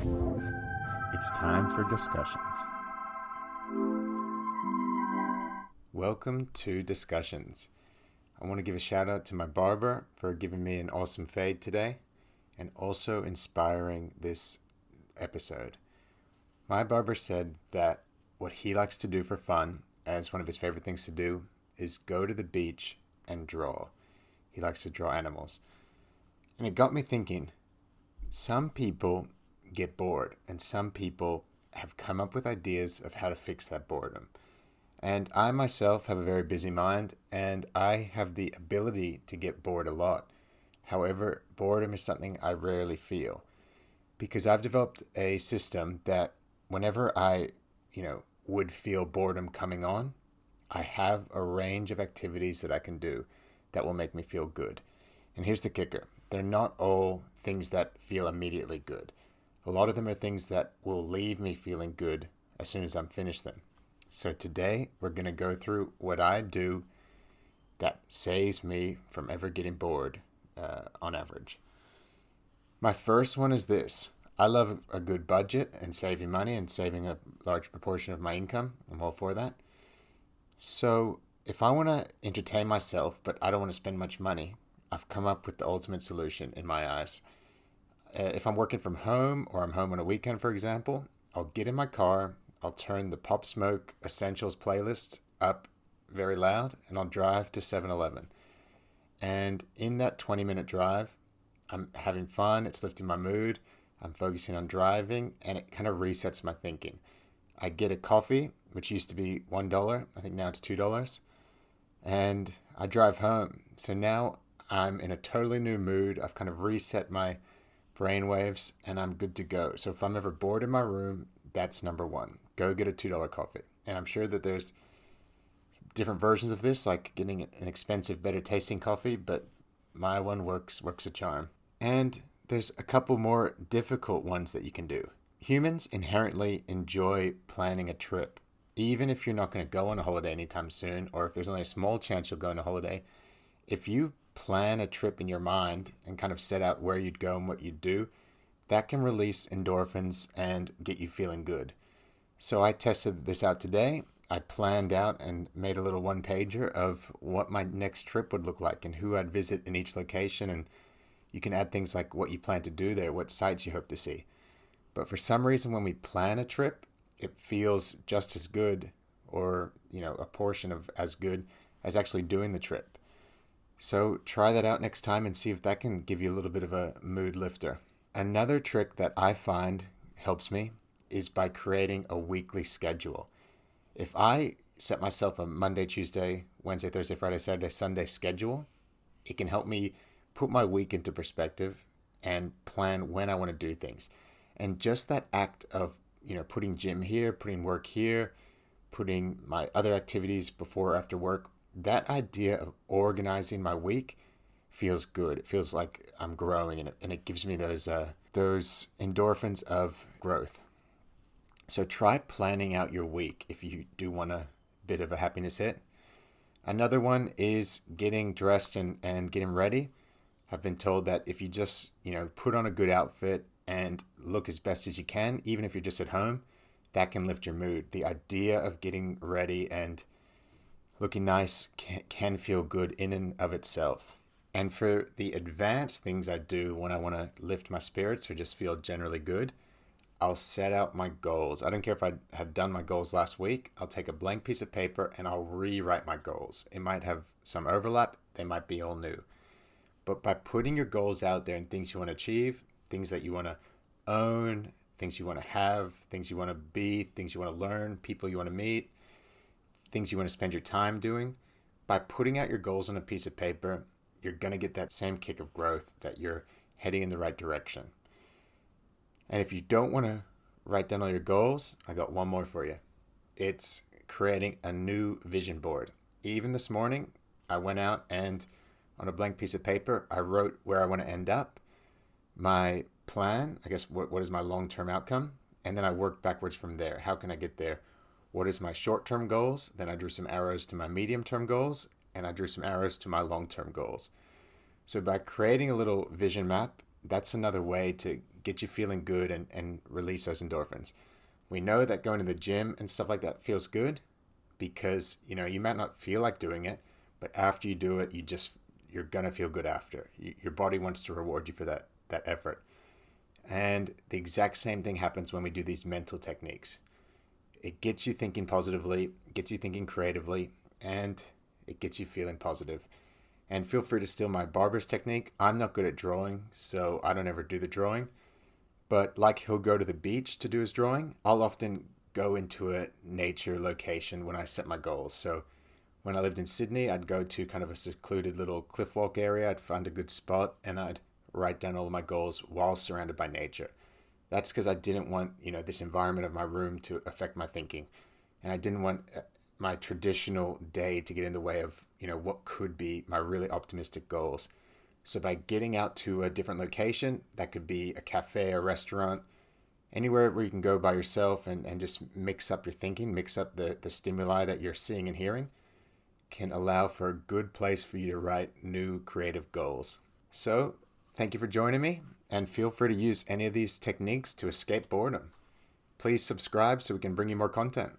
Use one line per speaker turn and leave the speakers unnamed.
It's time for discussions. Welcome to Discussions. I want to give a shout out to my barber for giving me an awesome fade today and also inspiring this episode. My barber said that what he likes to do for fun, as one of his favorite things to do, is go to the beach and draw. He likes to draw animals. And it got me thinking, some people get bored and some people have come up with ideas of how to fix that boredom. And I myself have a very busy mind and I have the ability to get bored a lot. However, boredom is something I rarely feel because I've developed a system that whenever I, would feel boredom coming on, I have a range of activities that I can do that will make me feel good. And here's the kicker. They're not all things that feel immediately good. A lot of them are things that will leave me feeling good as soon as I'm finished them. So today we're going to go through what I do that saves me from ever getting bored on average. My first one is this. I love a good budget and saving money and saving a large proportion of my income. I'm all for that. So if I want to entertain myself, but I don't want to spend much money, I've come up with the ultimate solution in my eyes. If I'm working from home or I'm home on a weekend, for example, I'll get in my car, I'll turn the Pop Smoke Essentials playlist up very loud, and I'll drive to 7-Eleven. And in that 20-minute drive, I'm having fun, it's lifting my mood, I'm focusing on driving, and it kind of resets my thinking. I get a coffee, which used to be $1, I think now it's $2, and I drive home. So now I'm in a totally new mood. I've kind of reset my brainwaves and I'm good to go. So if I'm ever bored in my room, that's number one. Go get a $2 coffee. And I'm sure that there's different versions of this, like getting an expensive, better tasting coffee, but my one works a charm. And there's a couple more difficult ones that you can do. Humans inherently enjoy planning a trip. Even if you're not going to go on a holiday anytime soon, or if there's only a small chance you'll go on a holiday, if you plan a trip in your mind and kind of set out where you'd go and what you'd do, that can release endorphins and get you feeling good. So I tested this out today. I planned out and made a little one-pager of what my next trip would look like and who I'd visit in each location. And you can add things like what you plan to do there, what sights you hope to see. But for some reason, when we plan a trip, it feels just as good or, a portion of as good as actually doing the trip. So try that out next time and see if that can give you a little bit of a mood lifter. Another trick that I find helps me is by creating a weekly schedule. If I set myself a Monday, Tuesday, Wednesday, Thursday, Friday, Saturday, Sunday schedule, it can help me put my week into perspective and plan when I want to do things. And just that act of, putting gym here, putting work here, putting my other activities before or after work, that idea of organizing my week feels good. It feels like I'm growing and it gives me those endorphins of growth. So try planning out your week if you do want a bit of a happiness hit. Another one is getting dressed and getting ready. I've been told that if you just, put on a good outfit and look as best as you can, even if you're just at home, that can lift your mood. The idea of getting ready and looking nice can feel good in and of itself. And for the advanced things I do when I want to lift my spirits or just feel generally good, I'll set out my goals. I don't care if I have done my goals last week. I'll take a blank piece of paper and I'll rewrite my goals. It might have some overlap. They might be all new. But by putting your goals out there and things you want to achieve, things that you want to own, things you want to have, things you want to be, things you want to learn, people you want to meet, things you want to spend your time doing, by putting out your goals on a piece of paper, you're going to get that same kick of growth that you're heading in the right direction. And if you don't want to write down all your goals, I got one more for you. It's creating a new vision board. Even this morning, I went out and on a blank piece of paper, I wrote where I want to end up, my plan, I guess what is my long-term outcome, and then I worked backwards from there. How can I get there? What is my short-term goals? Then I drew some arrows to my medium-term goals, and I drew some arrows to my long-term goals. So by creating a little vision map, that's another way to get you feeling good and release those endorphins. We know that going to the gym and stuff like that feels good because, you might not feel like doing it, but after you do it, you're going to feel good after. Your body wants to reward you for that effort. And the exact same thing happens when we do these mental techniques. It gets you thinking positively, gets you thinking creatively, and it gets you feeling positive. And feel free to steal my barber's technique. I'm not good at drawing, so I don't ever do the drawing. But like he'll go to the beach to do his drawing, I'll often go into a nature location when I set my goals. So when I lived in Sydney, I'd go to kind of a secluded little cliff walk area. I'd find a good spot and I'd write down all of my goals while surrounded by nature. That's because I didn't want, this environment of my room to affect my thinking. And I didn't want my traditional day to get in the way of, what could be my really optimistic goals. So by getting out to a different location, that could be a cafe, a restaurant, anywhere where you can go by yourself and just mix up your thinking, mix up the stimuli that you're seeing and hearing, can allow for a good place for you to write new creative goals. So thank you for joining me, and feel free to use any of these techniques to escape boredom. Please subscribe so we can bring you more content.